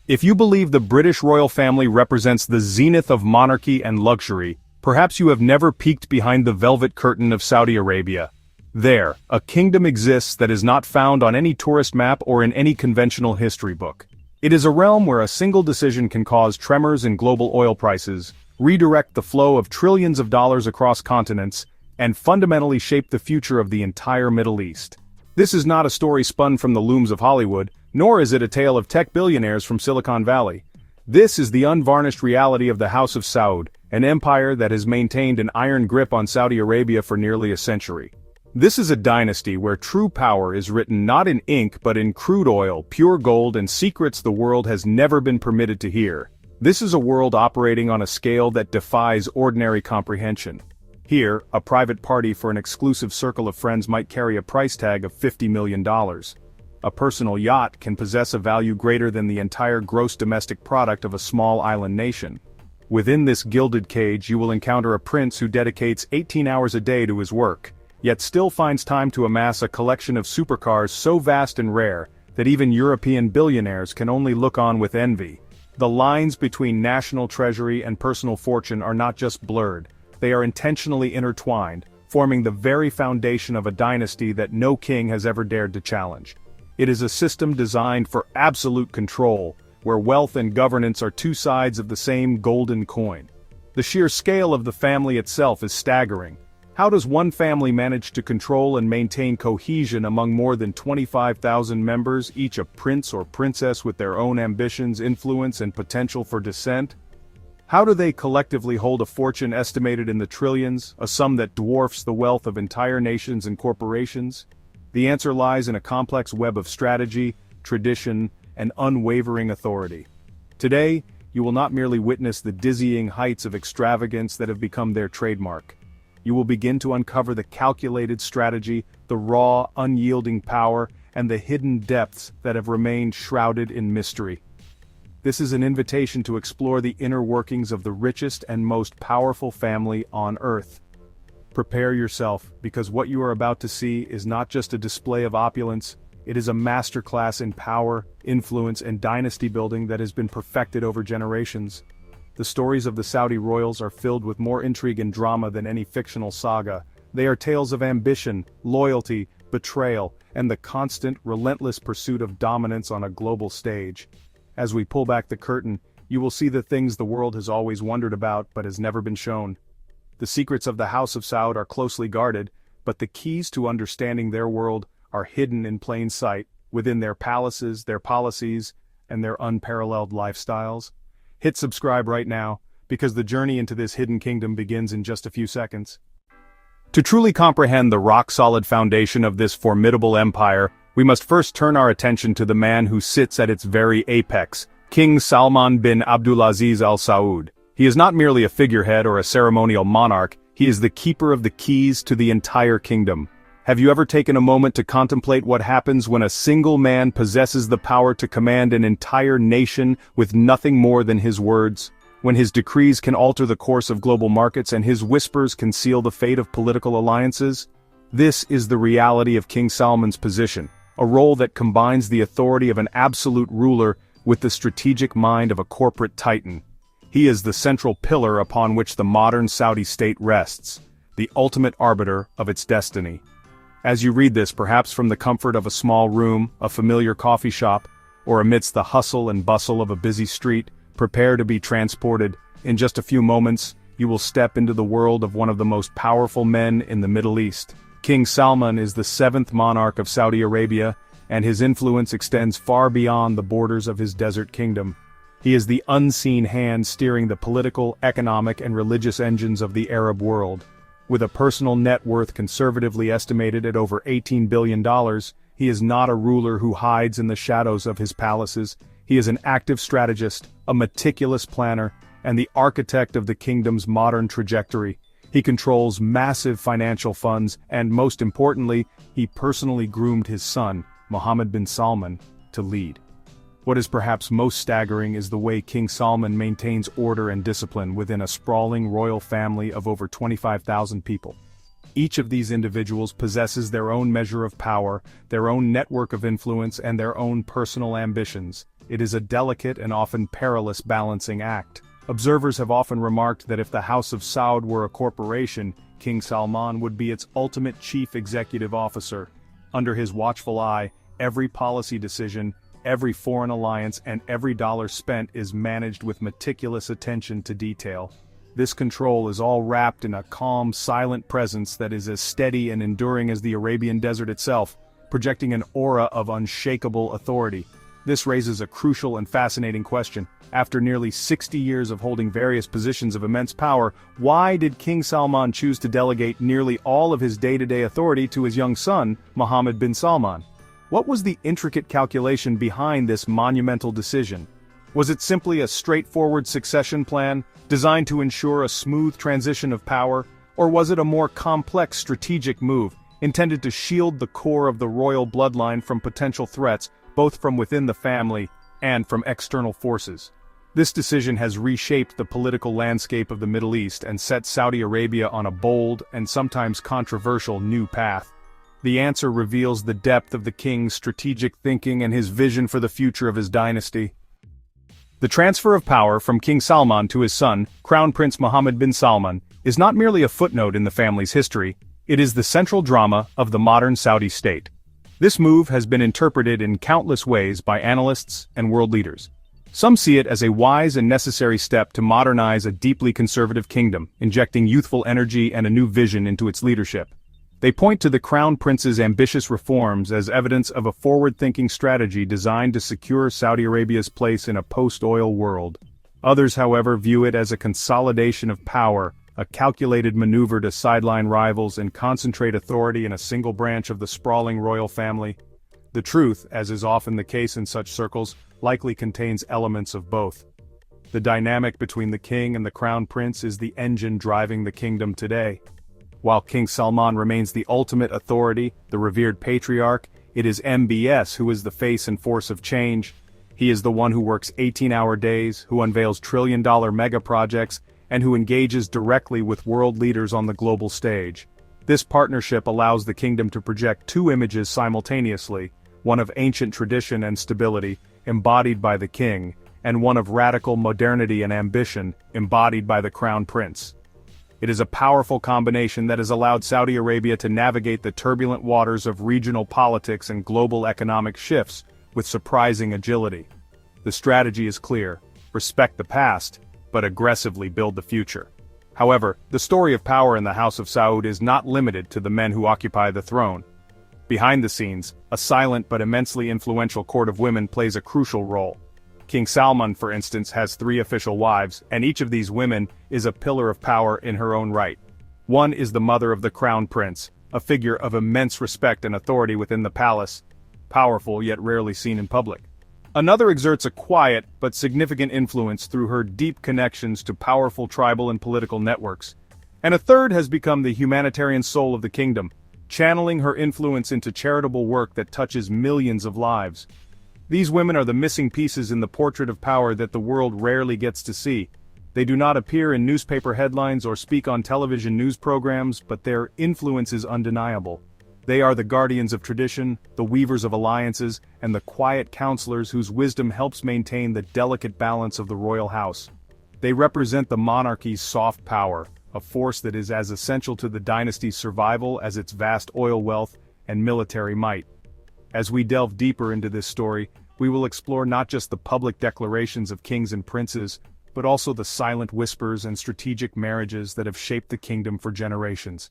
If you believe the British royal family represents the zenith of monarchy and luxury, perhaps you have never peeked behind the velvet curtain of Saudi Arabia. There, a kingdom exists that is not found on any tourist map or in any conventional history book. It is a realm where a single decision can cause tremors in global oil prices, redirect the flow of trillions of dollars across continents, and fundamentally shape the future of the entire Middle East. This is not a story spun from the looms of Hollywood, nor is it a tale of tech billionaires from Silicon Valley. This is the unvarnished reality of the House of Saud, an empire that has maintained an iron grip on Saudi Arabia for nearly a century. This is a dynasty where true power is written not in ink but in crude oil, pure gold, and secrets the world has never been permitted to hear. This is a world operating on a scale that defies ordinary comprehension. Here, a private party for an exclusive circle of friends might carry a price tag of $50 million. A personal yacht can possess a value greater than the entire gross domestic product of a small island nation. Within this gilded cage you will encounter a prince who dedicates 18 hours a day to his work, yet still finds time to amass a collection of supercars so vast and rare that even European billionaires can only look on with envy. The lines between national treasury and personal fortune are not just blurred, they are intentionally intertwined, forming the very foundation of a dynasty that no king has ever dared to challenge. It is a system designed for absolute control, where wealth and governance are two sides of the same golden coin. The sheer scale of the family itself is staggering. How does one family manage to control and maintain cohesion among more than 25,000 members, each a prince or princess with their own ambitions, influence, and potential for descent? How do they collectively hold a fortune estimated in the trillions, a sum that dwarfs the wealth of entire nations and corporations? The answer lies in a complex web of strategy, tradition, and unwavering authority. Today, you will not merely witness the dizzying heights of extravagance that have become their trademark. You will begin to uncover the calculated strategy, the raw, unyielding power, and the hidden depths that have remained shrouded in mystery. This is an invitation to explore the inner workings of the richest and most powerful family on Earth. Prepare yourself, because what you are about to see is not just a display of opulence, it is a masterclass in power, influence, and dynasty building that has been perfected over generations. The stories of the Saudi royals are filled with more intrigue and drama than any fictional saga. They are tales of ambition, loyalty, betrayal, and the constant, relentless pursuit of dominance on a global stage. As we pull back the curtain, you will see the things the world has always wondered about but has never been shown. The secrets of the House of Saud are closely guarded, but the keys to understanding their world are hidden in plain sight, within their palaces, their policies, and their unparalleled lifestyles. Hit subscribe right now, because the journey into this hidden kingdom begins in just a few seconds. To truly comprehend the rock-solid foundation of this formidable empire, we must first turn our attention to the man who sits at its very apex, King Salman bin Abdulaziz Al Saud. He is not merely a figurehead or a ceremonial monarch, he is the keeper of the keys to the entire kingdom. Have you ever taken a moment to contemplate what happens when a single man possesses the power to command an entire nation with nothing more than his words? When his decrees can alter the course of global markets and his whispers can seal the fate of political alliances? This is the reality of King Salman's position, a role that combines the authority of an absolute ruler with the strategic mind of a corporate titan. He is the central pillar upon which the modern Saudi state rests, the ultimate arbiter of its destiny. As you read this, perhaps from the comfort of a small room, a familiar coffee shop, or amidst the hustle and bustle of a busy street, prepare to be transported. In just a few moments, you will step into the world of one of the most powerful men in the Middle East. King Salman is the seventh monarch of Saudi Arabia, and his influence extends far beyond the borders of his desert kingdom. He is the unseen hand steering the political, economic, and religious engines of the Arab world. With a personal net worth conservatively estimated at over $18 billion, he is not a ruler who hides in the shadows of his palaces. He is an active strategist, a meticulous planner, and the architect of the kingdom's modern trajectory. He controls massive financial funds, and most importantly, he personally groomed his son, Mohammed bin Salman, to lead. What is perhaps most staggering is the way King Salman maintains order and discipline within a sprawling royal family of over 25,000 people. Each of these individuals possesses their own measure of power, their own network of influence, and their own personal ambitions. it is a delicate and often perilous balancing act. Observers have often remarked that if the House of Saud were a corporation, King Salman would be its ultimate chief executive officer. Under his watchful eye, every policy decision, every foreign alliance, and every dollar spent is managed with meticulous attention to detail. This control is all wrapped in a calm, silent presence that is as steady and enduring as the Arabian desert itself, projecting an aura of unshakable authority. This raises a crucial and fascinating question. After nearly 60 years of holding various positions of immense power, why did King Salman choose to delegate nearly all of his day-to-day authority to his young son, Mohammed bin Salman? What was the intricate calculation behind this monumental decision? Was it simply a straightforward succession plan, designed to ensure a smooth transition of power, or was it a more complex strategic move, intended to shield the core of the royal bloodline from potential threats, both from within the family and from external forces? This decision has reshaped the political landscape of the Middle East and set Saudi Arabia on a bold and sometimes controversial new path. The answer reveals the depth of the king's strategic thinking and his vision for the future of his dynasty. The transfer of power from King Salman to his son, Crown Prince Mohammed bin Salman, is not merely a footnote in the family's history, it is the central drama of the modern Saudi state. This move has been interpreted in countless ways by analysts and world leaders. Some see it as a wise and necessary step to modernize a deeply conservative kingdom, injecting youthful energy and a new vision into its leadership. They point to the Crown Prince's ambitious reforms as evidence of a forward-thinking strategy designed to secure Saudi Arabia's place in a post-oil world. Others, however, view it as a consolidation of power, a calculated maneuver to sideline rivals and concentrate authority in a single branch of the sprawling royal family. The truth, as is often the case in such circles, likely contains elements of both. The dynamic between the king and the Crown Prince is the engine driving the kingdom today. While King Salman remains the ultimate authority, the revered patriarch, it is MBS who is the face and force of change. He is the one who works 18-hour days, who unveils trillion-dollar mega-projects, and who engages directly with world leaders on the global stage. This partnership allows the kingdom to project two images simultaneously, one of ancient tradition and stability, embodied by the king, and one of radical modernity and ambition, embodied by the Crown Prince. It is a powerful combination that has allowed Saudi Arabia to navigate the turbulent waters of regional politics and global economic shifts with surprising agility. The strategy is clear: respect the past, but aggressively build the future. However, the story of power in the House of Saud is not limited to the men who occupy the throne. Behind the scenes, a silent but immensely influential court of women plays a crucial role. King Salman, for instance, has 3 official wives, and each of these women is a pillar of power in her own right. One is the mother of the Crown Prince, a figure of immense respect and authority within the palace, powerful yet rarely seen in public. Another exerts a quiet but significant influence through her deep connections to powerful tribal and political networks. And a third has become the humanitarian soul of the kingdom, channeling her influence into charitable work that touches millions of lives. These women are the missing pieces in the portrait of power that the world rarely gets to see. They do not appear in newspaper headlines or speak on television news programs, but their influence is undeniable. They are the guardians of tradition, the weavers of alliances, and the quiet counselors whose wisdom helps maintain the delicate balance of the royal house. They represent the monarchy's soft power, a force that is as essential to the dynasty's survival as its vast oil wealth and military might. As we delve deeper into this story, we will explore not just the public declarations of kings and princes, but also the silent whispers and strategic marriages that have shaped the kingdom for generations.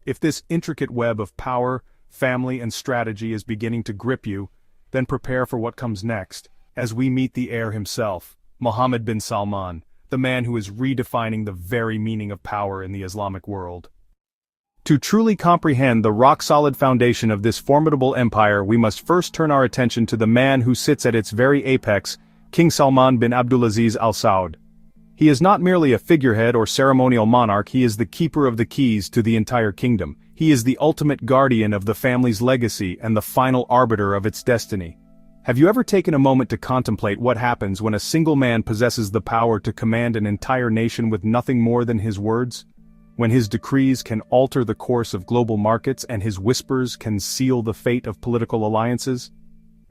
If this intricate web of power, family, and strategy is beginning to grip you, then prepare for what comes next, as we meet the heir himself, Mohammed bin Salman, the man who is redefining the very meaning of power in the Islamic world. To truly comprehend the rock-solid foundation of this formidable empire, we must first turn our attention to the man who sits at its very apex, King Salman bin Abdulaziz Al Saud. He is not merely a figurehead or ceremonial monarch, he is the keeper of the keys to the entire kingdom. He is the ultimate guardian of the family's legacy and the final arbiter of its destiny. Have you ever taken a moment to contemplate what happens when a single man possesses the power to command an entire nation with nothing more than his words? When his decrees can alter the course of global markets and his whispers can seal the fate of political alliances?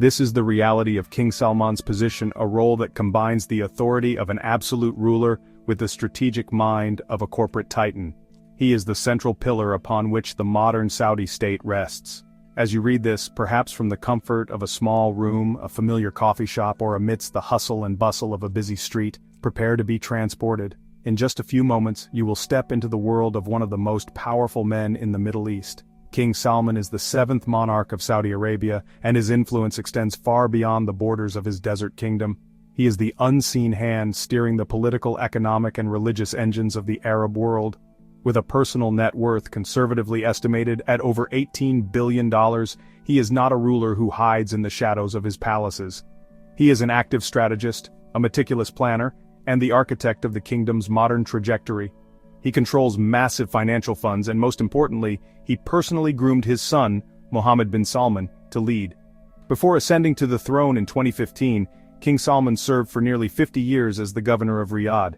This is the reality of King Salman's position, a role that combines the authority of an absolute ruler with the strategic mind of a corporate titan. He is the central pillar upon which the modern Saudi state rests. As you read this, perhaps from the comfort of a small room, a familiar coffee shop, or amidst the hustle and bustle of a busy street, prepare to be transported. In just a few moments, you will step into the world of one of the most powerful men in the Middle East. King Salman is the seventh monarch of Saudi Arabia, and his influence extends far beyond the borders of his desert kingdom. He is the unseen hand steering the political, economic, and religious engines of the Arab world. With a personal net worth conservatively estimated at over $18 billion, he is not a ruler who hides in the shadows of his palaces. He is an active strategist, a meticulous planner, and the architect of the kingdom's modern trajectory. He controls massive financial funds, and most importantly, he personally groomed his son, Mohammed bin Salman, to lead. Before ascending to the throne in 2015, King Salman served for nearly 50 years as the governor of Riyadh.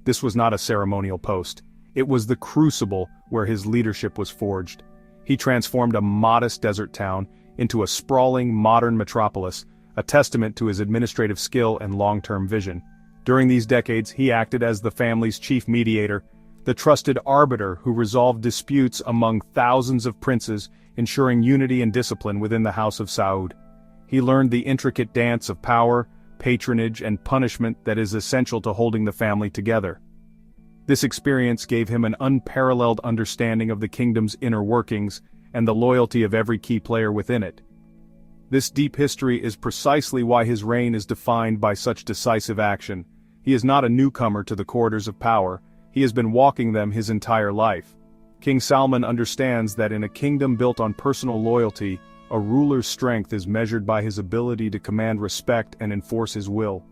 This was not a ceremonial post. It was the crucible where his leadership was forged. He transformed a modest desert town into a sprawling modern metropolis, a testament to his administrative skill and long-term vision. During these decades, he acted as the family's chief mediator, the trusted arbiter who resolved disputes among thousands of princes, ensuring unity and discipline within the House of Saud. He learned the intricate dance of power, patronage, and punishment that is essential to holding the family together. This experience gave him an unparalleled understanding of the kingdom's inner workings and the loyalty of every key player within it. This deep history is precisely why his reign is defined by such decisive action. He is not a newcomer to the corridors of power. He has been walking them his entire life. King Salman understands that in a kingdom built on personal loyalty, a ruler's strength is measured by his ability to command respect and enforce his will.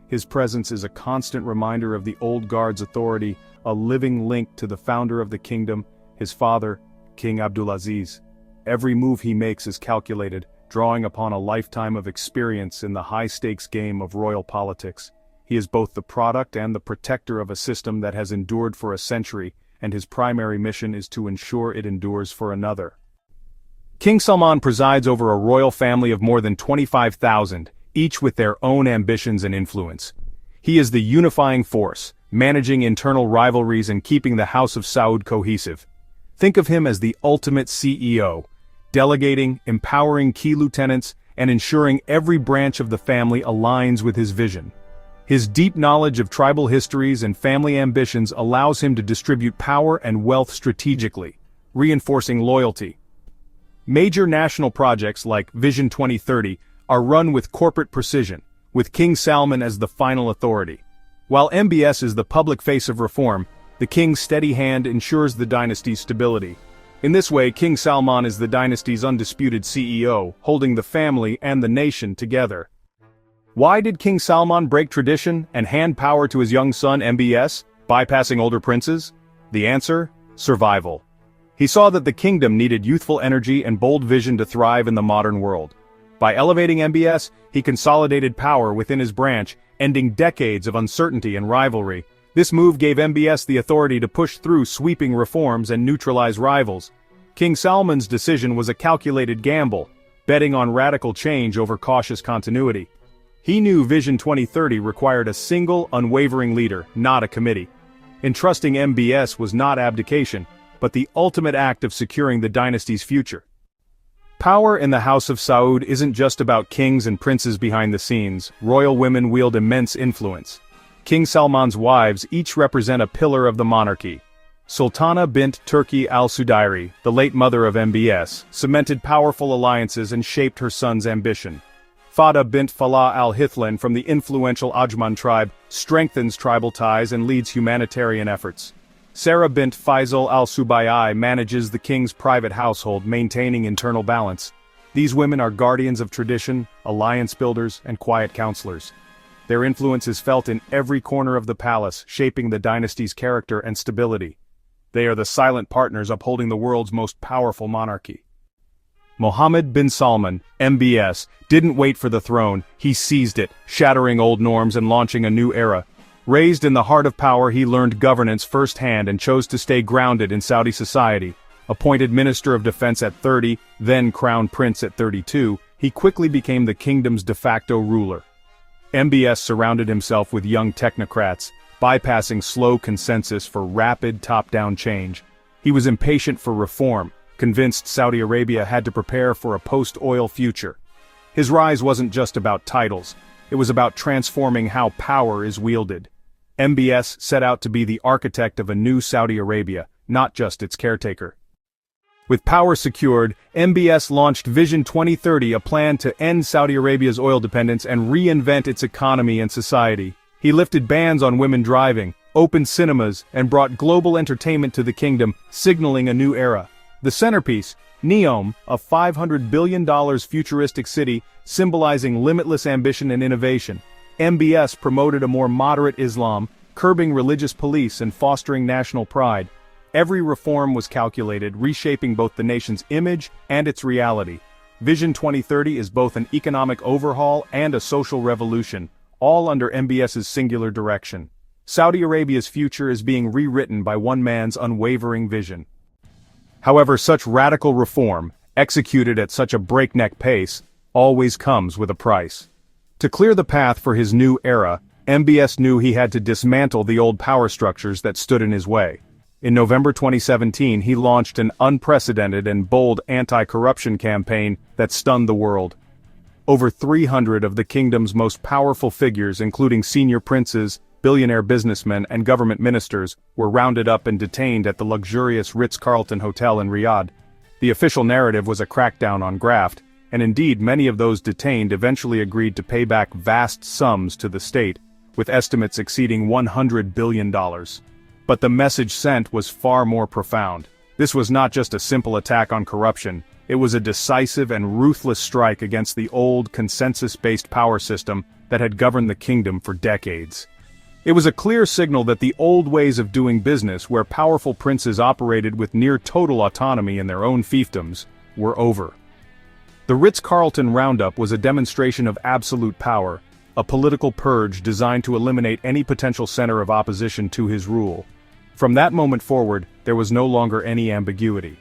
His presence is a constant reminder of the old guard's authority, a living link to the founder of the kingdom, his father, King Abdulaziz. Every move he makes is calculated, drawing upon a lifetime of experience in the high-stakes game of royal politics. He is both the product and the protector of a system that has endured for a century, and his primary mission is to ensure it endures for another. King Salman presides over a royal family of more than 25,000, each with their own ambitions and influence. He is the unifying force, managing internal rivalries and keeping the House of Saud cohesive. Think of him as the ultimate CEO, delegating, empowering key lieutenants, and ensuring every branch of the family aligns with his vision. His deep knowledge of tribal histories and family ambitions allows him to distribute power and wealth strategically, reinforcing loyalty. Major national projects like Vision 2030 are run with corporate precision, with King Salman as the final authority. While MBS is the public face of reform, the king's steady hand ensures the dynasty's stability. In this way, King Salman is the dynasty's undisputed CEO, holding the family and the nation together. Why did King Salman break tradition and hand power to his young son MBS, bypassing older princes? The answer? Survival. He saw that the kingdom needed youthful energy and bold vision to thrive in the modern world. By elevating MBS, he consolidated power within his branch, ending decades of uncertainty and rivalry. This move gave MBS the authority to push through sweeping reforms and neutralize rivals. King Salman's decision was a calculated gamble, betting on radical change over cautious continuity. He knew Vision 2030 required a single, unwavering leader, not a committee. Entrusting MBS was not abdication, but the ultimate act of securing the dynasty's future. Power in the House of Saud isn't just about kings and princes behind the scenes. Royal women wield immense influence. King Salman's wives each represent a pillar of the monarchy. Sultana bint Turki al-Sudairi, the late mother of MBS, cemented powerful alliances and shaped her son's ambition. Fada bint Falah al-Hithlan from the influential Ajman tribe strengthens tribal ties and leads humanitarian efforts. Sarah bint Faisal al-Subayyi manages the king's private household, maintaining internal balance. These women are guardians of tradition, alliance builders, and quiet counselors. Their influence is felt in every corner of the palace, shaping the dynasty's character and stability. They are the silent partners upholding the world's most powerful monarchy. Mohammed bin Salman, MBS, didn't wait for the throne, he seized it, shattering old norms and launching a new era. Raised in the heart of power, he learned governance firsthand and chose to stay grounded in Saudi society. Appointed Minister of Defense at 30, then Crown Prince at 32, he quickly became the kingdom's de facto ruler. MBS surrounded himself with young technocrats, bypassing slow consensus for rapid top-down change. He was impatient for reform, convinced Saudi Arabia had to prepare for a post-oil future. His rise wasn't just about titles, it was about transforming how power is wielded. MBS set out to be the architect of a new Saudi Arabia, not just its caretaker. With power secured, MBS launched Vision 2030, a plan to end Saudi Arabia's oil dependence and reinvent its economy and society. He lifted bans on women driving, opened cinemas, and brought global entertainment to the kingdom, signaling a new era. The centerpiece, Neom, a $500 billion futuristic city symbolizing limitless ambition and innovation. MBS promoted a more moderate Islam, curbing religious police and fostering national pride. Every reform was calculated, reshaping both the nation's image and its reality. Vision 2030 is both an economic overhaul and a social revolution, all under MBS's singular direction. Saudi Arabia's future is being rewritten by one man's unwavering vision. However, such radical reform, executed at such a breakneck pace, always comes with a price. To clear the path for his new era, MBS knew he had to dismantle the old power structures that stood in his way. In November 2017, he launched an unprecedented and bold anti-corruption campaign that stunned the world. Over 300 of the kingdom's most powerful figures, including senior princes, billionaire businessmen, and government ministers, were rounded up and detained at the luxurious Ritz-Carlton Hotel in Riyadh. The official narrative was a crackdown on graft, and indeed many of those detained eventually agreed to pay back vast sums to the state, with estimates exceeding $100 billion. But the message sent was far more profound. This was not just a simple attack on corruption, it was a decisive and ruthless strike against the old consensus-based power system that had governed the kingdom for decades. It was a clear signal that the old ways of doing business, where powerful princes operated with near-total autonomy in their own fiefdoms, were over. The Ritz-Carlton roundup was a demonstration of absolute power, a political purge designed to eliminate any potential center of opposition to his rule. From that moment forward, there was no longer any ambiguity.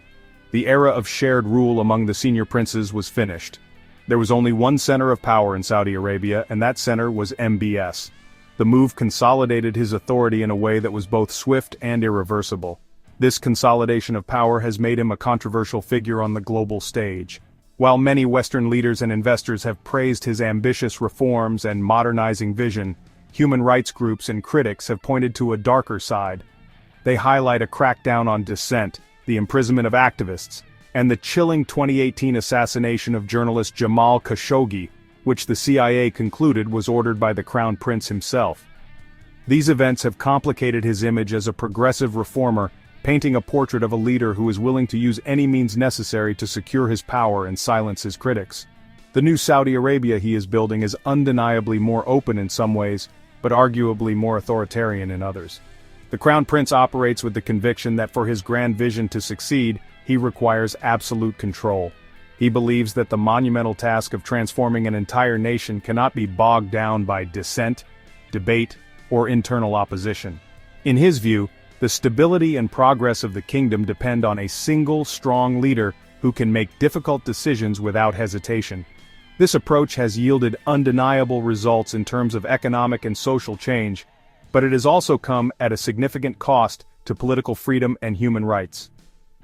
The era of shared rule among the senior princes was finished. There was only one center of power in Saudi Arabia, and that center was MBS. The move consolidated his authority in a way that was both swift and irreversible. This consolidation of power has made him a controversial figure on the global stage. While many Western leaders and investors have praised his ambitious reforms and modernizing vision, human rights groups and critics have pointed to a darker side. They highlight a crackdown on dissent, the imprisonment of activists, and the chilling 2018 assassination of journalist Jamal Khashoggi, which the CIA concluded was ordered by the Crown Prince himself. These events have complicated his image as a progressive reformer, painting a portrait of a leader who is willing to use any means necessary to secure his power and silence his critics. The new Saudi Arabia he is building is undeniably more open in some ways, but arguably more authoritarian in others. The Crown Prince operates with the conviction that for his grand vision to succeed, he requires absolute control. He believes that the monumental task of transforming an entire nation cannot be bogged down by dissent, debate, or internal opposition. In his view, the stability and progress of the kingdom depend on a single, strong leader who can make difficult decisions without hesitation. This approach has yielded undeniable results in terms of economic and social change, but it has also come at a significant cost to political freedom and human rights.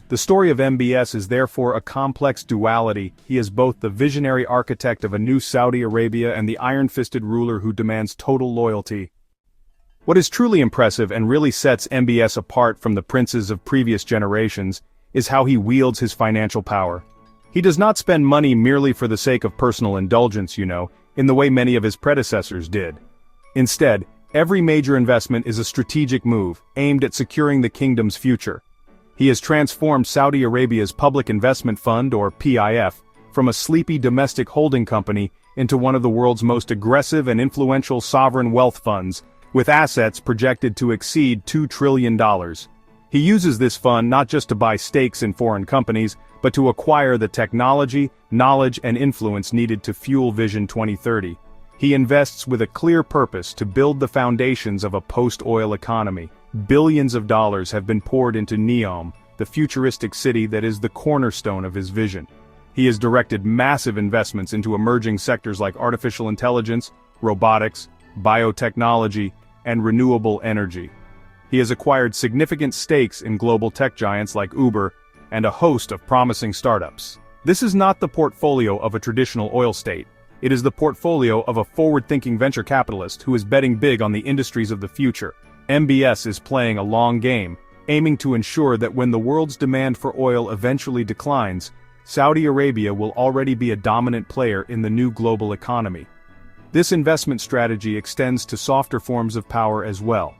The story of MBS is therefore a complex duality. He is both the visionary architect of a new Saudi Arabia and the iron-fisted ruler who demands total loyalty. What is truly impressive and really sets MBS apart from the princes of previous generations is how he wields his financial power. He does not spend money merely for the sake of personal indulgence, in the way many of his predecessors did. Instead, every major investment is a strategic move, aimed at securing the kingdom's future. He has transformed Saudi Arabia's Public Investment Fund, or PIF, from a sleepy domestic holding company into one of the world's most aggressive and influential sovereign wealth funds, with assets projected to exceed $2 trillion. He uses this fund not just to buy stakes in foreign companies, but to acquire the technology, knowledge, and influence needed to fuel Vision 2030. He invests with a clear purpose to build the foundations of a post-oil economy. Billions of dollars have been poured into Neom, the futuristic city that is the cornerstone of his vision. He has directed massive investments into emerging sectors like artificial intelligence, robotics, biotechnology, and renewable energy. He has acquired significant stakes in global tech giants like Uber and a host of promising startups. This is not the portfolio of a traditional oil state. It is the portfolio of a forward-thinking venture capitalist who is betting big on the industries of the future. MBS is playing a long game, aiming to ensure that when the world's demand for oil eventually declines, Saudi Arabia will already be a dominant player in the new global economy. This investment strategy extends to softer forms of power as well.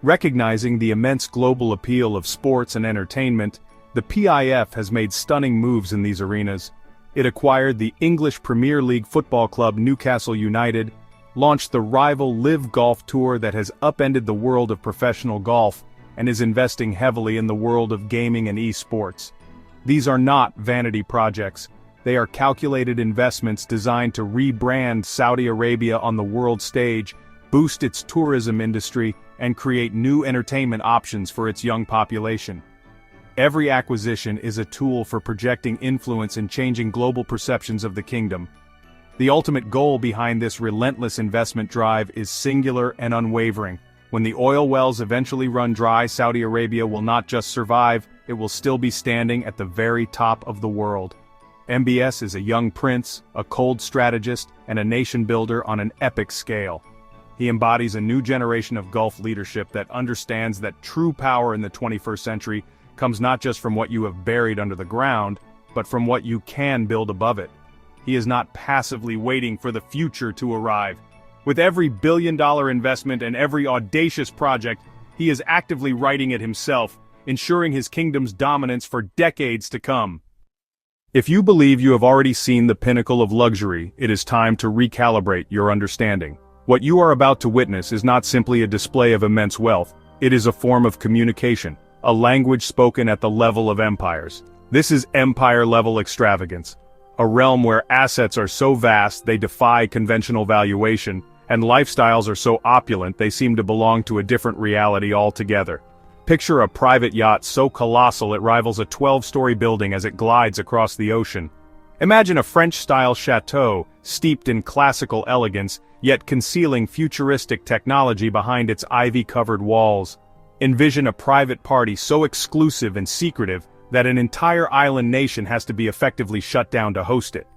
Recognizing the immense global appeal of sports and entertainment, the PIF has made stunning moves in these arenas. It acquired the English Premier League football club Newcastle United, launched the rival Live Golf Tour that has upended the world of professional golf, and is investing heavily in the world of gaming and esports. These are not vanity projects. They are calculated investments designed to rebrand Saudi Arabia on the world stage, boost its tourism industry, and create new entertainment options for its young population. Every acquisition is a tool for projecting influence and changing global perceptions of the kingdom. The ultimate goal behind this relentless investment drive is singular and unwavering. When the oil wells eventually run dry, Saudi Arabia will not just survive, it will still be standing at the very top of the world. MBS is a young prince, a cold strategist, and a nation builder on an epic scale. He embodies a new generation of Gulf leadership that understands that true power in the 21st century comes not just from what you have buried under the ground, but from what you can build above it. He is not passively waiting for the future to arrive. With every billion-dollar investment and every audacious project, he is actively writing it himself, ensuring his kingdom's dominance for decades to come. If you believe you have already seen the pinnacle of luxury, it is time to recalibrate your understanding. What you are about to witness is not simply a display of immense wealth, it is a form of communication, a language spoken at the level of empires. This is empire-level extravagance, a realm where assets are so vast they defy conventional valuation, and lifestyles are so opulent they seem to belong to a different reality altogether. Picture a private yacht so colossal it rivals a 12-story building as it glides across the ocean. Imagine a French-style chateau, steeped in classical elegance, yet concealing futuristic technology behind its ivy-covered walls. Envision a private party so exclusive and secretive that an entire island nation has to be effectively shut down to host it.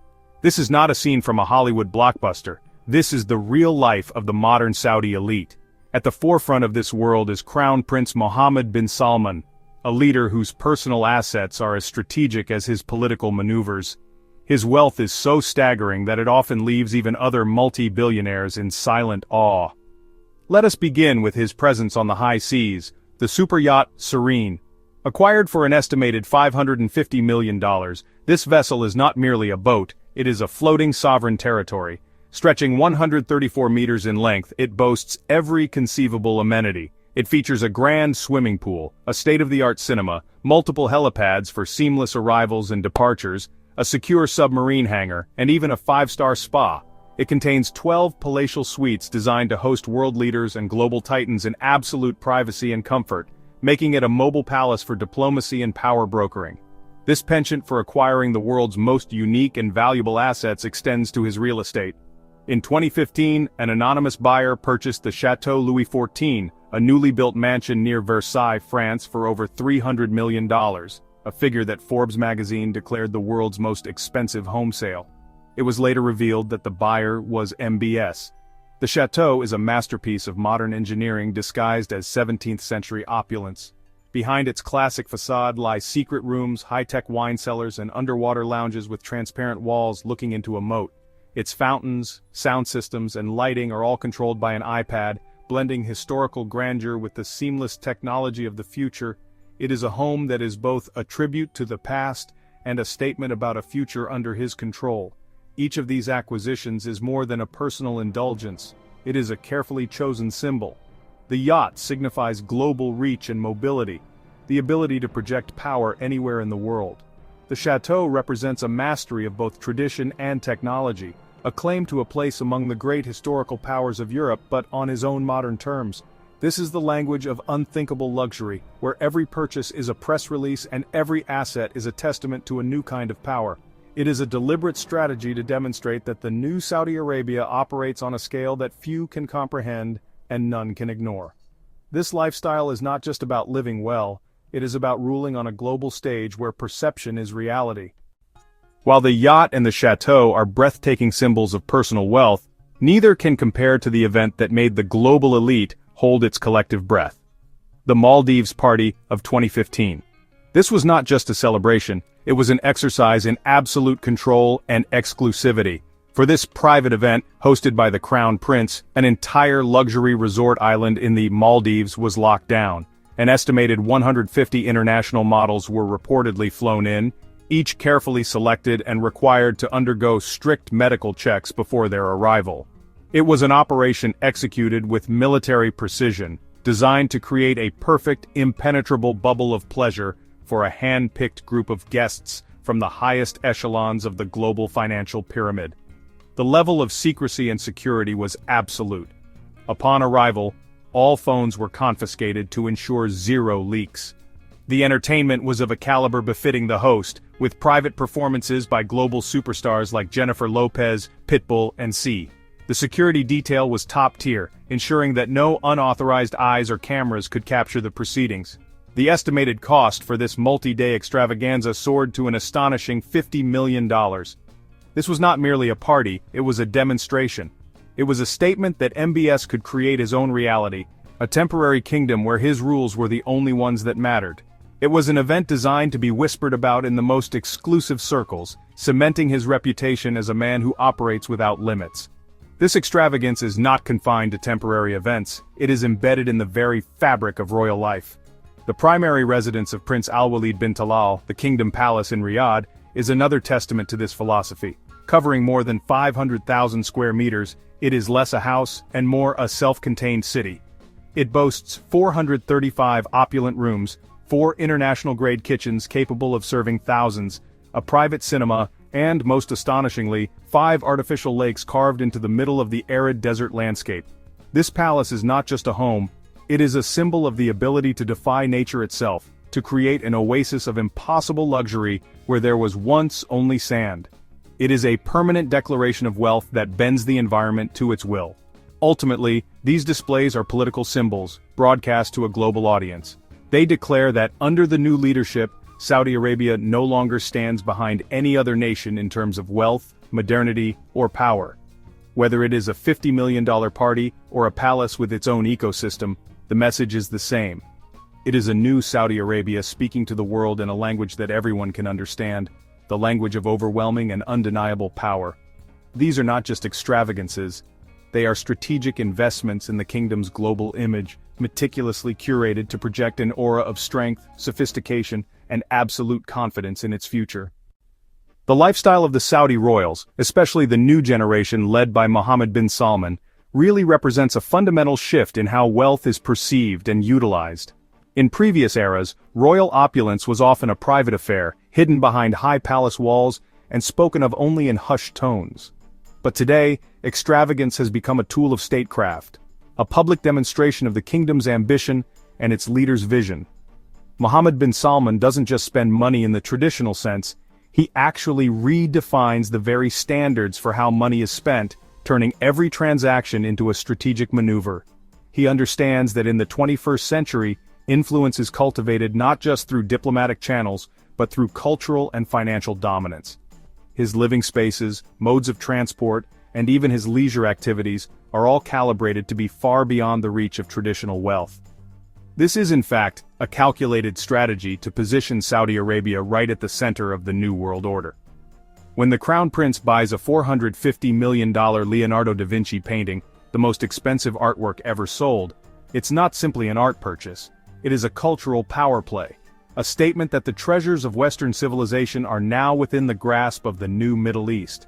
This is not a scene from a Hollywood blockbuster. This is the real life of the modern Saudi elite. At the forefront of this world is Crown Prince Mohammed bin Salman, a leader whose personal assets are as strategic as his political maneuvers. His wealth is so staggering that it often leaves even other multi-billionaires in silent awe. Let us begin with his presence on the high seas, the super yacht Serene. Acquired for an estimated $550 million, this vessel is not merely a boat, it is a floating sovereign territory. Stretching 134 meters in length, it boasts every conceivable amenity. It features a grand swimming pool, a state-of-the-art cinema, multiple helipads for seamless arrivals and departures, a secure submarine hangar, and even a 5-star spa. It contains 12 palatial suites designed to host world leaders and global titans in absolute privacy and comfort, making it a mobile palace for diplomacy and power brokering. This penchant for acquiring the world's most unique and valuable assets extends to his real estate. In 2015, an anonymous buyer purchased the Chateau Louis XIV, a newly built mansion near Versailles, France, for over $300 million, a figure that Forbes magazine declared the world's most expensive home sale. It was later revealed that the buyer was MBS. The chateau is a masterpiece of modern engineering disguised as 17th-century opulence. Behind its classic facade lie secret rooms, high-tech wine cellars, and underwater lounges with transparent walls looking into a moat. Its fountains, sound systems, and lighting are all controlled by an iPad, blending historical grandeur with the seamless technology of the future. It is a home that is both a tribute to the past and a statement about a future under his control. Each of these acquisitions is more than a personal indulgence. It is a carefully chosen symbol. The yacht signifies global reach and mobility, the ability to project power anywhere in the world. The chateau represents a mastery of both tradition and technology, a claim to a place among the great historical powers of Europe but on his own modern terms. This is the language of unthinkable luxury, where every purchase is a press release and every asset is a testament to a new kind of power. It is a deliberate strategy to demonstrate that the new Saudi Arabia operates on a scale that few can comprehend and none can ignore. This lifestyle is not just about living well, it is about ruling on a global stage where perception is reality. While the yacht and the chateau are breathtaking symbols of personal wealth, neither can compare to the event that made the global elite hold its collective breath. The Maldives Party of 2015. This was not just a celebration, it was an exercise in absolute control and exclusivity. For this private event, hosted by the Crown Prince, an entire luxury resort island in the Maldives was locked down. An estimated 150 international models were reportedly flown in, each carefully selected and required to undergo strict medical checks before their arrival. It was an operation executed with military precision, designed to create a perfect, impenetrable bubble of pleasure for a hand-picked group of guests from the highest echelons of the global financial pyramid. The level of secrecy and security was absolute. Upon arrival, all phones were confiscated to ensure zero leaks. The entertainment was of a caliber befitting the host, with private performances by global superstars like Jennifer Lopez, Pitbull, and C. The security detail was top tier, ensuring that no unauthorized eyes or cameras could capture the proceedings. The estimated cost for this multi-day extravaganza soared to an astonishing $50 million. This was not merely a party, it was a demonstration. It was a statement that MBS could create his own reality, a temporary kingdom where his rules were the only ones that mattered. It was an event designed to be whispered about in the most exclusive circles, cementing his reputation as a man who operates without limits. This extravagance is not confined to temporary events, it is embedded in the very fabric of royal life. The primary residence of Prince Al-Walid bin Talal, the Kingdom Palace in Riyadh, is another testament to this philosophy. Covering more than 500,000 square meters, it is less a house and more a self-contained city. It boasts 435 opulent rooms, 4 international-grade kitchens capable of serving thousands, a private cinema, and, most astonishingly, 5 artificial lakes carved into the middle of the arid desert landscape. This palace is not just a home, it is a symbol of the ability to defy nature itself, to create an oasis of impossible luxury where there was once only sand. It is a permanent declaration of wealth that bends the environment to its will. Ultimately, these displays are political symbols, broadcast to a global audience. They declare that under the new leadership, Saudi Arabia no longer stands behind any other nation in terms of wealth, modernity, or power. Whether it is a $50 million party or a palace with its own ecosystem, the message is the same. It is a new Saudi Arabia speaking to the world in a language that everyone can understand, the language of overwhelming and undeniable power. These are not just extravagances, they are strategic investments in the kingdom's global image, meticulously curated to project an aura of strength, sophistication, and absolute confidence in its future. The lifestyle of the Saudi royals, especially the new generation led by Mohammed bin Salman, really represents a fundamental shift in how wealth is perceived and utilized. In previous eras, royal opulence was often a private affair, hidden behind high palace walls and spoken of only in hushed tones. But today, extravagance has become a tool of statecraft, a public demonstration of the kingdom's ambition and its leader's vision. Mohammed bin Salman doesn't just spend money in the traditional sense, he actually redefines the very standards for how money is spent, turning every transaction into a strategic maneuver. He understands that in the 21st century, influence is cultivated not just through diplomatic channels, but through cultural and financial dominance. His living spaces, modes of transport, and even his leisure activities are all calibrated to be far beyond the reach of traditional wealth. This is in fact a calculated strategy to position Saudi Arabia right at the center of the New World Order. When the Crown Prince buys a $450 million Leonardo da Vinci painting, the most expensive artwork ever sold, it's not simply an art purchase, it is a cultural power play, a statement that the treasures of Western civilization are now within the grasp of the new Middle East.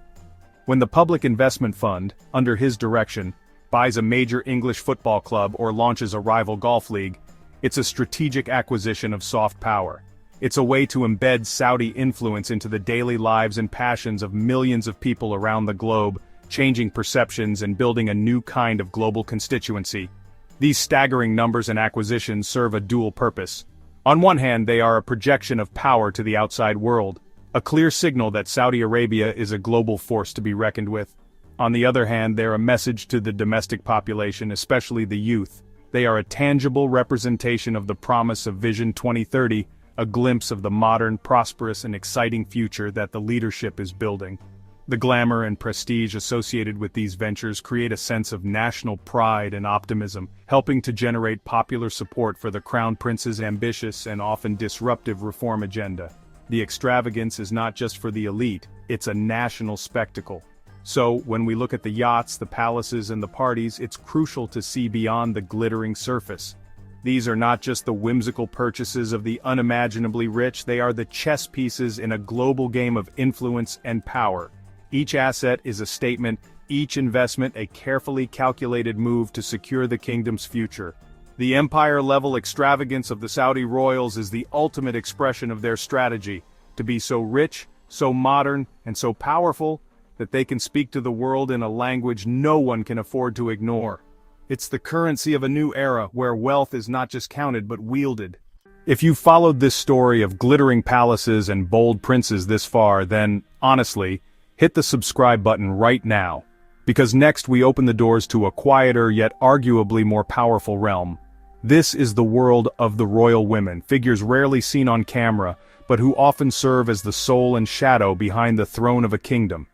When the Public Investment Fund, under his direction, buys a major English football club or launches a rival golf league, it's a strategic acquisition of soft power. It's a way to embed Saudi influence into the daily lives and passions of millions of people around the globe, changing perceptions and building a new kind of global constituency. These staggering numbers and acquisitions serve a dual purpose. On one hand, they are a projection of power to the outside world. a clear signal that Saudi Arabia is a global force to be reckoned with. On the other hand, they're a message to the domestic population, especially the youth. They are a tangible representation of the promise of Vision 2030, a glimpse of the modern, prosperous and exciting future that the leadership is building. The glamour and prestige associated with these ventures create a sense of national pride and optimism, helping to generate popular support for the Crown Prince's ambitious and often disruptive reform agenda. The extravagance is not just for the elite, it's a national spectacle. So, when we look at the yachts, the palaces and the parties, it's crucial to see beyond the glittering surface. These are not just the whimsical purchases of the unimaginably rich, they are the chess pieces in a global game of influence and power. Each asset is a statement, each investment a carefully calculated move to secure the kingdom's future. The empire-level extravagance of the Saudi royals is the ultimate expression of their strategy, to be so rich, so modern, and so powerful, that they can speak to the world in a language no one can afford to ignore. It's the currency of a new era where wealth is not just counted but wielded. If you've followed this story of glittering palaces and bold princes this far, then, honestly, hit the subscribe button right now. Because next we open the doors to a quieter yet arguably more powerful realm. This is the world of the royal women, figures rarely seen on camera, but who often serve as the soul and shadow behind the throne of a kingdom.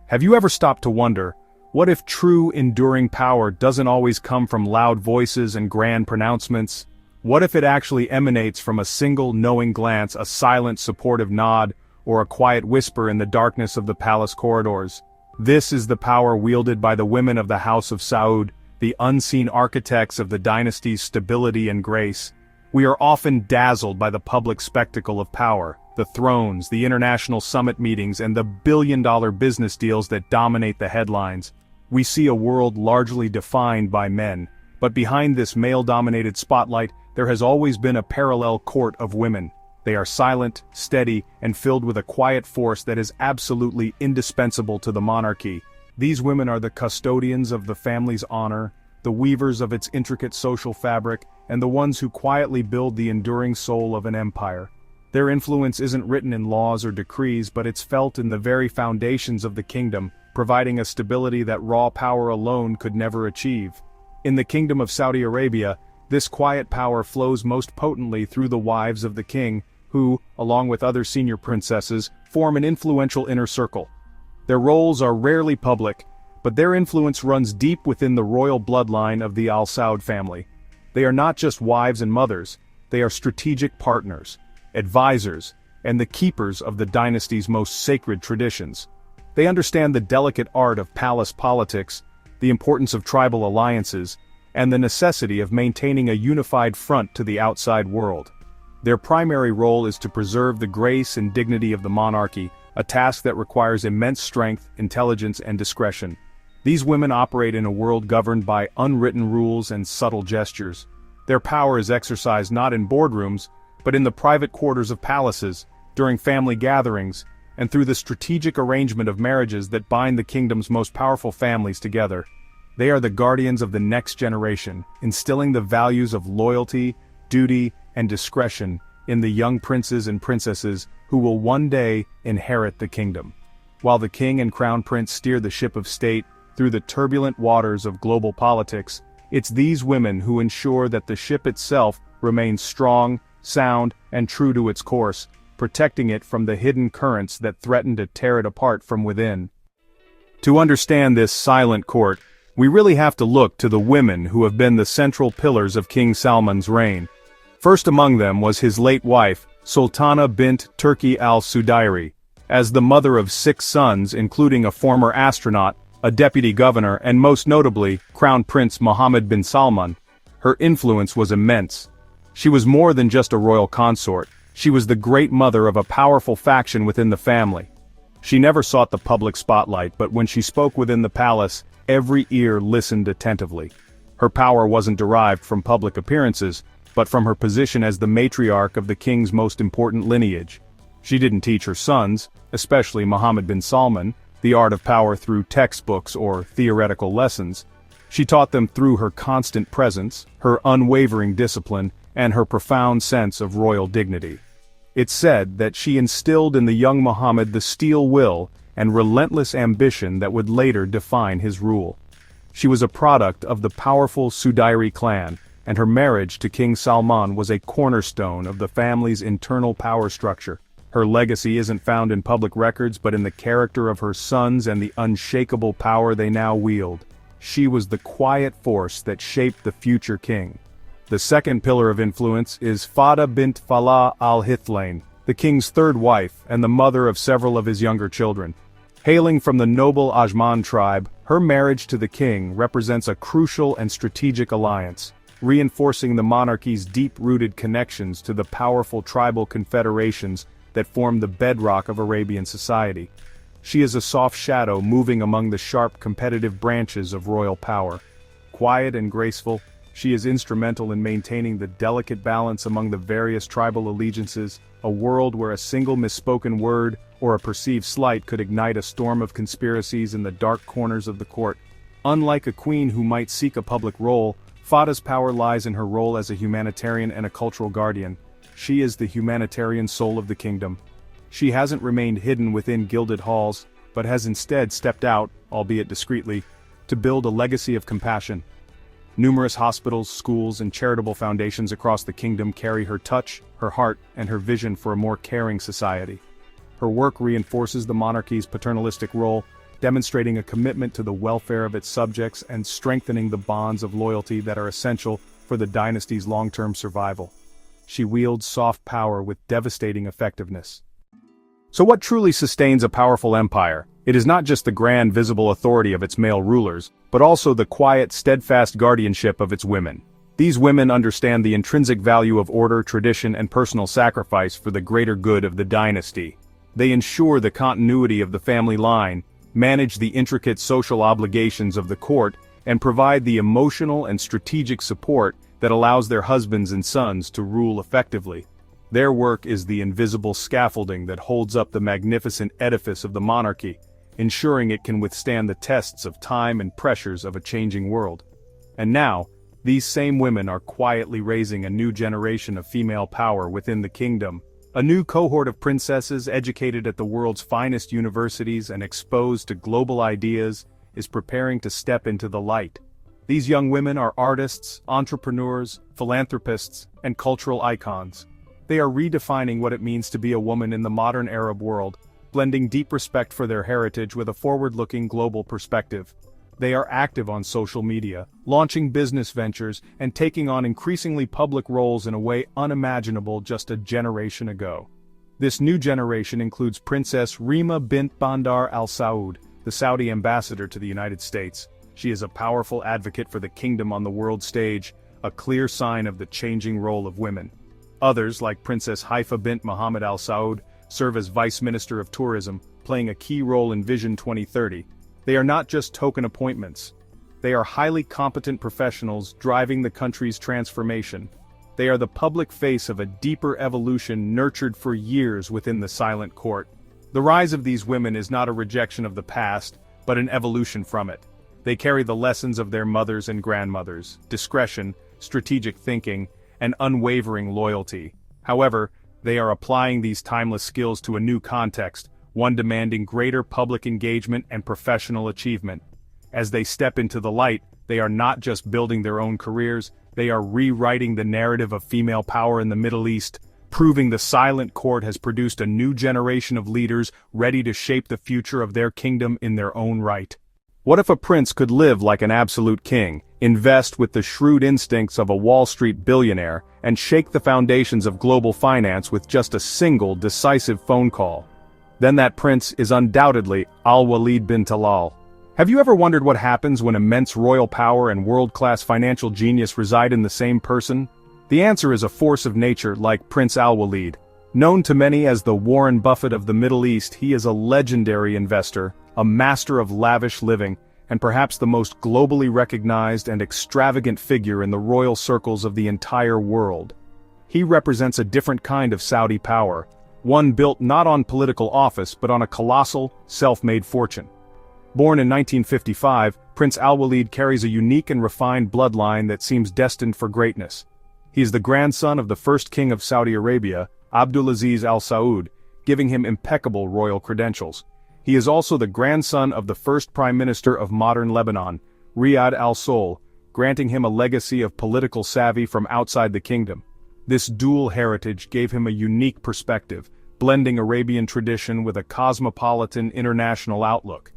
Have you ever stopped to wonder, what if true enduring power doesn't always come from loud voices and grand pronouncements? What if it actually emanates from a single knowing glance, a silent supportive nod, or a quiet whisper in the darkness of the palace corridors? This is the power wielded by the women of the House of Saud, the unseen architects of the dynasty's stability and grace. We are often dazzled by the public spectacle of power, the thrones, the international summit meetings, and the billion-dollar business deals that dominate the headlines. We see a world largely defined by men, but behind this male-dominated spotlight, there has always been a parallel court of women. They are silent, steady, and filled with a quiet force that is absolutely indispensable to the monarchy. These women are the custodians of the family's honor, the weavers of its intricate social fabric, and the ones who quietly build the enduring soul of an empire. Their influence isn't written in laws or decrees, but it's felt in the very foundations of the kingdom, providing a stability that raw power alone could never achieve. In the Kingdom of Saudi Arabia, this quiet power flows most potently through the wives of the king, who, along with other senior princesses, form an influential inner circle. Their roles are rarely public, but their influence runs deep within the royal bloodline of the Al Saud family. They are not just wives and mothers, they are strategic partners, advisors, and the keepers of the dynasty's most sacred traditions. They understand the delicate art of palace politics, the importance of tribal alliances, and the necessity of maintaining a unified front to the outside world. Their primary role is to preserve the grace and dignity of the monarchy, a task that requires immense strength, intelligence, and discretion. These women operate in a world governed by unwritten rules and subtle gestures. Their power is exercised not in boardrooms, but in the private quarters of palaces, during family gatherings, and through the strategic arrangement of marriages that bind the kingdom's most powerful families together. They are the guardians of the next generation, instilling the values of loyalty, duty, and discretion in the young princes and princesses who will one day inherit the kingdom. While the king and crown prince steer the ship of state through the turbulent waters of global politics, it's these women who ensure that the ship itself remains strong, sound, and true to its course, protecting it from the hidden currents that threaten to tear it apart from within. To understand this silent court, we really have to look to the women who have been the central pillars of King Salman's reign. First among them was his late wife, Sultana bint Turki al-Sudairi. As the mother of 6 sons, including a former astronaut, a deputy governor, and most notably, Crown Prince Mohammed bin Salman, her influence was immense. She was more than just a royal consort, she was the great mother of a powerful faction within the family. She never sought the public spotlight, but when she spoke within the palace, every ear listened attentively. Her power wasn't derived from public appearances, but from her position as the matriarch of the king's most important lineage. She didn't teach her sons, especially Mohammed bin Salman, the art of power through textbooks or theoretical lessons. She taught them through her constant presence, her unwavering discipline, and her profound sense of royal dignity. It's said that she instilled in the young Muhammad the steel will and relentless ambition that would later define his rule. She was a product of the powerful Sudairi clan, and her marriage to King Salman was a cornerstone of the family's internal power structure. Her legacy isn't found in public records but in the character of her sons and the unshakable power they now wield. She was the quiet force that shaped the future king. The second pillar of influence is Fada bint Falah al-Hithlain, the king's third wife and the mother of several of his younger children. Hailing from the noble Ajman tribe, her marriage to the king represents a crucial and strategic alliance, reinforcing the monarchy's deep-rooted connections to the powerful tribal confederations that form the bedrock of Arabian society. She is a soft shadow moving among the sharp competitive branches of royal power. Quiet and graceful, she is instrumental in maintaining the delicate balance among the various tribal allegiances, a world where a single misspoken word or a perceived slight could ignite a storm of conspiracies in the dark corners of the court. Unlike a queen who might seek a public role, Fada's power lies in her role as a humanitarian and a cultural guardian. She is the humanitarian soul of the kingdom. She hasn't remained hidden within gilded halls, but has instead stepped out, albeit discreetly, to build a legacy of compassion. Numerous hospitals, schools, and charitable foundations across the kingdom carry her touch, her heart, and her vision for a more caring society. Her work reinforces the monarchy's paternalistic role, demonstrating a commitment to the welfare of its subjects and strengthening the bonds of loyalty that are essential for the dynasty's long-term survival. She wields soft power with devastating effectiveness. So what truly sustains a powerful empire? It is not just the grand visible authority of its male rulers, but also the quiet, steadfast guardianship of its women. These women understand the intrinsic value of order, tradition, and personal sacrifice for the greater good of the dynasty. They ensure the continuity of the family line, manage the intricate social obligations of the court, and provide the emotional and strategic support that allows their husbands and sons to rule effectively. Their work is the invisible scaffolding that holds up the magnificent edifice of the monarchy, ensuring it can withstand the tests of time and pressures of a changing world. And now, these same women are quietly raising a new generation of female power within the kingdom. A new cohort of princesses educated at the world's finest universities and exposed to global ideas is preparing to step into the light. These young women are artists, entrepreneurs, philanthropists, and cultural icons. They are redefining what it means to be a woman in the modern Arab world, blending deep respect for their heritage with a forward-looking global perspective. They are active on social media, launching business ventures, and taking on increasingly public roles in a way unimaginable just a generation ago. This new generation includes Princess Rima bint Bandar Al Saud, the Saudi ambassador to the United States. She is a powerful advocate for the kingdom on the world stage, a clear sign of the changing role of women. Others, like Princess Haifa bint Mohammed Al Saud, serve as Vice Minister of Tourism, playing a key role in Vision 2030. They are not just token appointments. They are highly competent professionals driving the country's transformation. They are the public face of a deeper evolution nurtured for years within the silent court. The rise of these women is not a rejection of the past, but an evolution from it. They carry the lessons of their mothers and grandmothers, discretion, strategic thinking, and unwavering loyalty. However, they are applying these timeless skills to a new context, one demanding greater public engagement and professional achievement. As they step into the light, they are not just building their own careers, they are rewriting the narrative of female power in the Middle East, proving the silent court has produced a new generation of leaders ready to shape the future of their kingdom in their own right. What if a prince could live like an absolute king, invest with the shrewd instincts of a Wall Street billionaire, and shake the foundations of global finance with just a single decisive phone call? Then that prince is undoubtedly Al-Walid bin Talal. Have you ever wondered what happens when immense royal power and world-class financial genius reside in the same person? The answer is a force of nature like Prince Al-Walid. Known to many as the Warren Buffett of the Middle East, he is a legendary investor, a master of lavish living, and perhaps the most globally recognized and extravagant figure in the royal circles of the entire world. He represents a different kind of Saudi power, one built not on political office but on a colossal, self-made fortune. Born in 1955, Prince Al-Walid carries a unique and refined bloodline that seems destined for greatness. He is the grandson of the first king of Saudi Arabia, Abdulaziz Al Saud, giving him impeccable royal credentials. He is also the grandson of the first prime minister of modern Lebanon, Riyad al-Sol, granting him a legacy of political savvy from outside the kingdom. This dual heritage gave him a unique perspective, blending Arabian tradition with a cosmopolitan international outlook.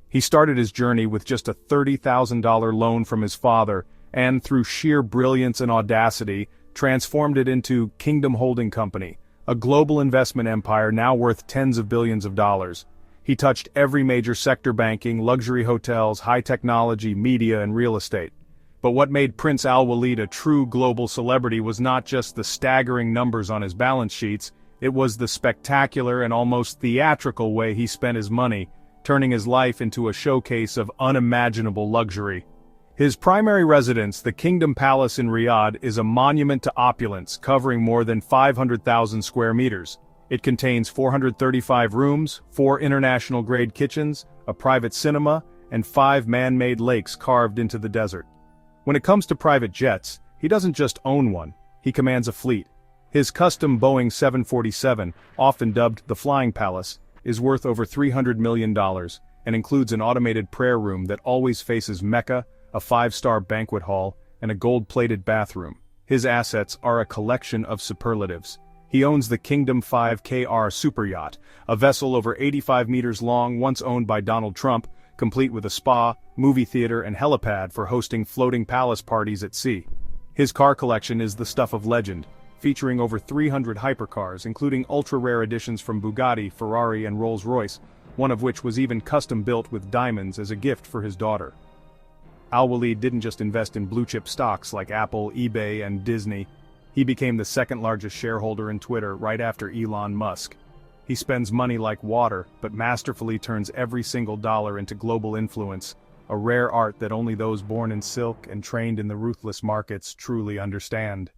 He started his journey with just a $30,000 loan from his father, and through sheer brilliance and audacity, transformed it into Kingdom Holding Company, a global investment empire now worth tens of billions of dollars. He touched every major sector: banking, luxury hotels, high technology, media, and real estate. But what made Prince Al Walid a true global celebrity was not just the staggering numbers on his balance sheets, it was the spectacular and almost theatrical way he spent his money, turning his life into a showcase of unimaginable luxury. His primary residence, the Kingdom Palace in Riyadh, is a monument to opulence, covering more than 500,000 square meters. It contains 435 rooms, 4 international-grade kitchens, a private cinema, and 5 man-made lakes carved into the desert. When it comes to private jets, he doesn't just own one, he commands a fleet. His custom Boeing 747, often dubbed the Flying Palace, is worth over $300 million, and includes an automated prayer room that always faces Mecca, a 5-star banquet hall, and a gold-plated bathroom. His assets are a collection of superlatives. He owns the Kingdom 5KR superyacht, a vessel over 85 meters long once owned by Donald Trump, complete with a spa, movie theater, and helipad for hosting floating palace parties at sea. His car collection is the stuff of legend, featuring over 300 hypercars, including ultra-rare editions from Bugatti, Ferrari, and Rolls-Royce, one of which was even custom-built with diamonds as a gift for his daughter. Al Walid didn't just invest in blue-chip stocks like Apple, eBay, and Disney. He became the second-largest shareholder in Twitter right after Elon Musk. He spends money like water, but masterfully turns every single dollar into global influence, a rare art that only those born in silk and trained in the ruthless markets truly understand.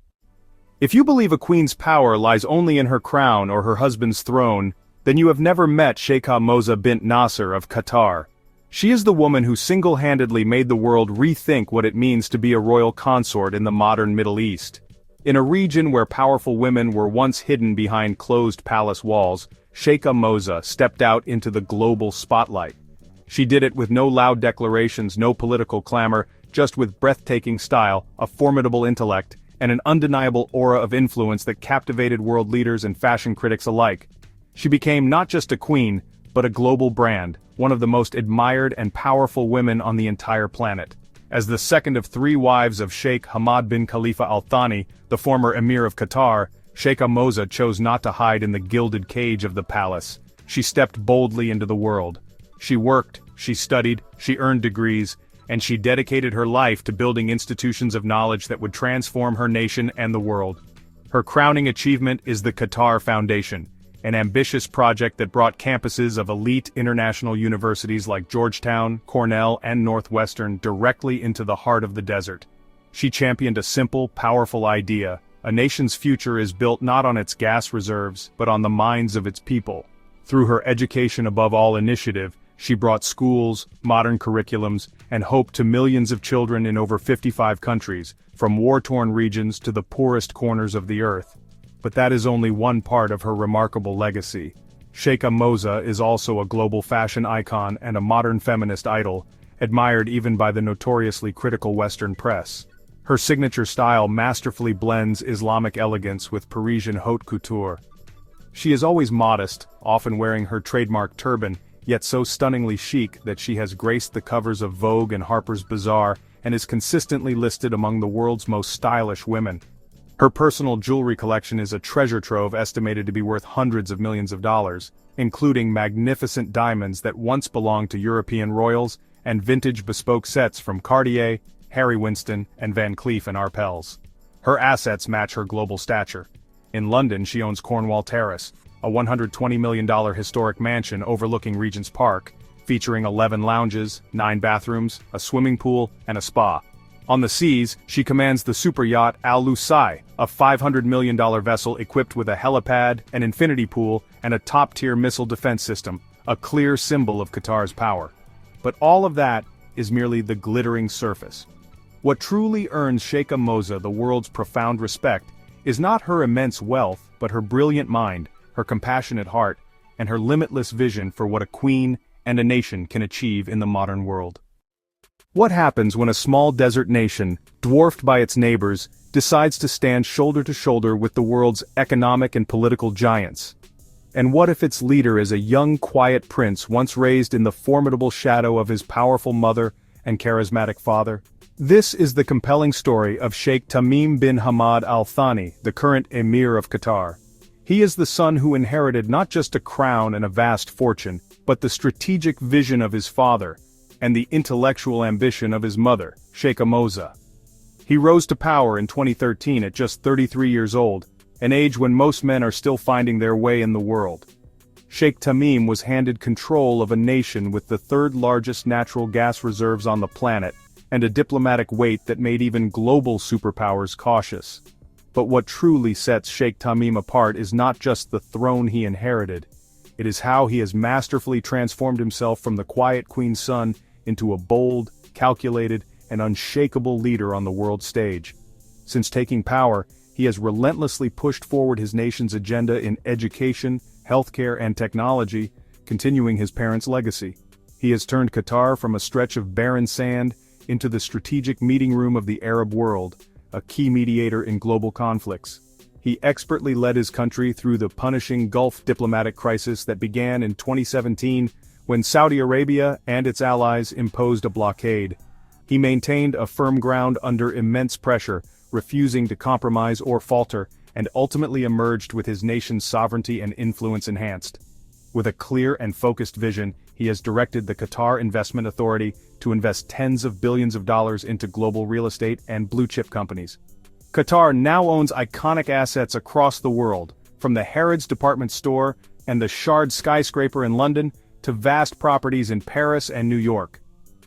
If you believe a queen's power lies only in her crown or her husband's throne, then you have never met Sheikha Moza bint Nasser of Qatar. She is the woman who single-handedly made the world rethink what it means to be a royal consort in the modern Middle East. In a region where powerful women were once hidden behind closed palace walls, Sheikha Moza stepped out into the global spotlight. She did it with no loud declarations, no political clamor, just with breathtaking style, a formidable intellect, and an undeniable aura of influence that captivated world leaders and fashion critics alike. She became not just a queen, but a global brand, one of the most admired and powerful women on the entire planet. As the second of 3 wives of Sheikh Hamad bin Khalifa Al Thani, the former emir of Qatar, Sheikha Moza chose not to hide in the gilded cage of the palace. She stepped boldly into the world. She worked, she studied, she earned degrees, and she dedicated her life to building institutions of knowledge that would transform her nation and the world. Her crowning achievement is the Qatar Foundation, an ambitious project that brought campuses of elite international universities like Georgetown, Cornell, and Northwestern directly into the heart of the desert. She championed a simple, powerful idea: a nation's future is built not on its gas reserves, but on the minds of its people. Through her Education Above All initiative, she brought schools, modern curriculums, and hope to millions of children in over 55 countries, from war-torn regions to the poorest corners of the earth. But that is only one part of her remarkable legacy. Sheikha Moza is also a global fashion icon and a modern feminist idol, admired even by the notoriously critical Western press. Her signature style masterfully blends Islamic elegance with Parisian haute couture. She is always modest, often wearing her trademark turban, yet so stunningly chic that she has graced the covers of Vogue and Harper's Bazaar and is consistently listed among the world's most stylish women. Her personal jewelry collection is a treasure trove estimated to be worth hundreds of millions of dollars, including magnificent diamonds that once belonged to European royals and vintage bespoke sets from Cartier, Harry Winston, and Van Cleef & Arpels. Her assets match her global stature. In London, she owns Cornwall Terrace, a $120 million historic mansion overlooking Regent's Park, featuring 11 lounges, 9 bathrooms, a swimming pool, and a spa. On the seas, she commands the super yacht Al Lusai, a $500 million vessel equipped with a helipad, an infinity pool, and a top-tier missile defense system, a clear symbol of Qatar's power. But all of that is merely the glittering surface. What truly earns Sheikha Moza the world's profound respect is not her immense wealth, but her brilliant mind, her compassionate heart, and her limitless vision for what a queen and a nation can achieve in the modern world. What happens when a small desert nation, dwarfed by its neighbors, decides to stand shoulder to shoulder with the world's economic and political giants? And what if its leader is a young, quiet prince once raised in the formidable shadow of his powerful mother and charismatic father? This is the compelling story of Sheikh Tamim bin Hamad Al Thani, the current Emir of Qatar. He is the son who inherited not just a crown and a vast fortune, but the strategic vision of his father, and the intellectual ambition of his mother, Sheikha Moza. He rose to power in 2013 at just 33 years old, an age when most men are still finding their way in the world. Sheikh Tamim was handed control of a nation with the third largest natural gas reserves on the planet, and a diplomatic weight that made even global superpowers cautious. But what truly sets Sheikh Tamim apart is not just the throne he inherited. It is how he has masterfully transformed himself from the quiet queen's son into a bold, calculated, and unshakable leader on the world stage. Since taking power, he has relentlessly pushed forward his nation's agenda in education, healthcare, and technology, continuing his parents' legacy. He has turned Qatar from a stretch of barren sand into the strategic meeting room of the Arab world, a key mediator in global conflicts. He expertly led his country through the punishing Gulf diplomatic crisis that began in 2017 when Saudi Arabia and its allies imposed a blockade. He maintained a firm ground under immense pressure, refusing to compromise or falter, and ultimately emerged with his nation's sovereignty and influence enhanced. With a clear and focused vision, he has directed the Qatar Investment Authority to invest tens of billions of dollars into global real estate and blue-chip companies. Qatar now owns iconic assets across the world, from the Harrods department store and the Shard skyscraper in London to vast properties in Paris and New York.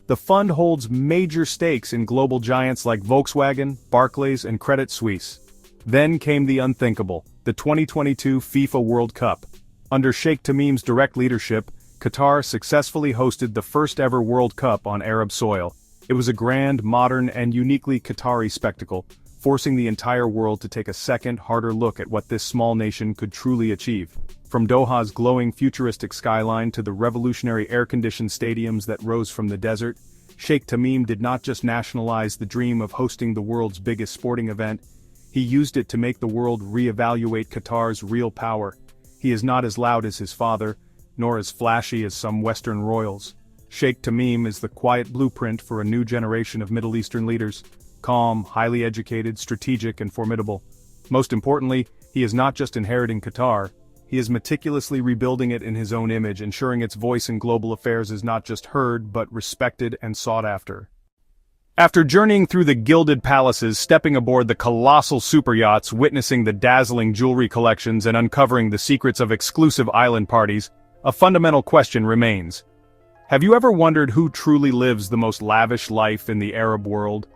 The fund holds major stakes in global giants like Volkswagen, Barclays, and Credit Suisse. Then came the unthinkable, the 2022 FIFA World Cup. Under Sheikh Tamim's direct leadership, Qatar successfully hosted the first-ever World Cup on Arab soil. It was a grand, modern, and uniquely Qatari spectacle, forcing the entire world to take a second, harder look at what this small nation could truly achieve. From Doha's glowing futuristic skyline to the revolutionary air-conditioned stadiums that rose from the desert, Sheikh Tamim did not just nationalize the dream of hosting the world's biggest sporting event, he used it to make the world re-evaluate Qatar's real power. He is not as loud as his father, nor as flashy as some Western royals. Sheikh Tamim is the quiet blueprint for a new generation of Middle Eastern leaders, calm, highly educated, strategic, and formidable. Most importantly, he is not just inheriting Qatar, he is meticulously rebuilding it in his own image, ensuring its voice in global affairs is not just heard, but respected and sought after. After journeying through the gilded palaces, stepping aboard the colossal superyachts, witnessing the dazzling jewelry collections, and uncovering the secrets of exclusive island parties, a fundamental question remains. Have you ever wondered who truly lives the most lavish life in the Arab world?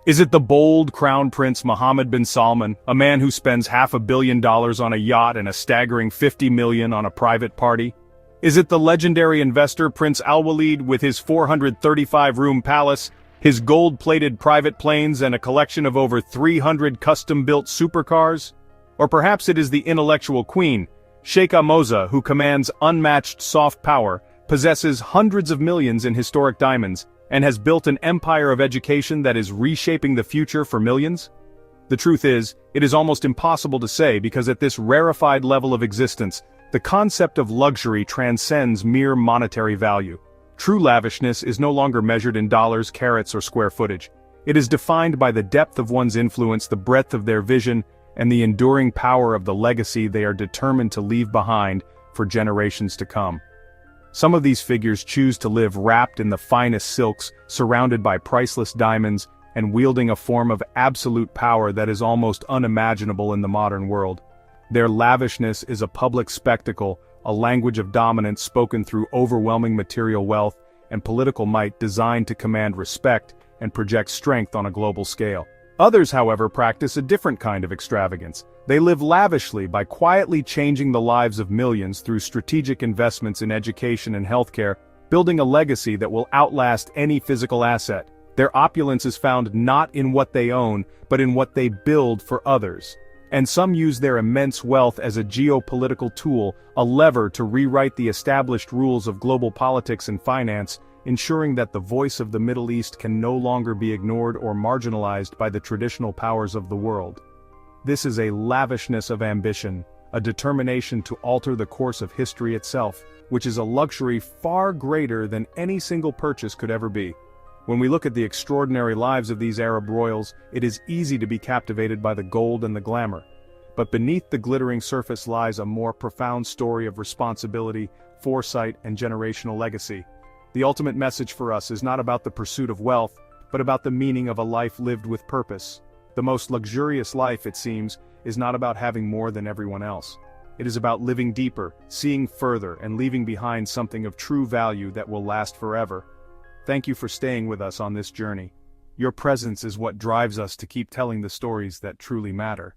Is it the bold Crown Prince Mohammed bin Salman, a man who spends $500 million on a yacht and a staggering $50 million on a private party? Is it the legendary investor Prince Al-Walid with his 435-room palace, his gold-plated private planes and a collection of over 300 custom-built supercars? Or perhaps it is the intellectual queen, Sheikha Moza, who commands unmatched soft power, possesses hundreds of millions in historic diamonds, and has built an empire of education that is reshaping the future for millions? The truth is, it is almost impossible to say because at this rarefied level of existence, the concept of luxury transcends mere monetary value. True lavishness is no longer measured in dollars, carats, or square footage. It is defined by the depth of one's influence, the breadth of their vision, and the enduring power of the legacy they are determined to leave behind for generations to come. Some of these figures choose to live wrapped in the finest silks, surrounded by priceless diamonds, and wielding a form of absolute power that is almost unimaginable in the modern world. Their lavishness is a public spectacle, a language of dominance spoken through overwhelming material wealth and political might designed to command respect and project strength on a global scale. Others, however, practice a different kind of extravagance. They live lavishly by quietly changing the lives of millions through strategic investments in education and healthcare, building a legacy that will outlast any physical asset. Their opulence is found not in what they own, but in what they build for others. And some use their immense wealth as a geopolitical tool, a lever to rewrite the established rules of global politics and finance, ensuring that the voice of the Middle East can no longer be ignored or marginalized by the traditional powers of the world. This is a lavishness of ambition, a determination to alter the course of history itself, which is a luxury far greater than any single purchase could ever be. When we look at the extraordinary lives of these Arab royals, it is easy to be captivated by the gold and the glamour. But beneath the glittering surface lies a more profound story of responsibility, foresight, and generational legacy. The ultimate message for us is not about the pursuit of wealth, but about the meaning of a life lived with purpose. The most luxurious life, it seems, is not about having more than everyone else. It is about living deeper, seeing further, and leaving behind something of true value that will last forever. Thank you for staying with us on this journey. Your presence is what drives us to keep telling the stories that truly matter.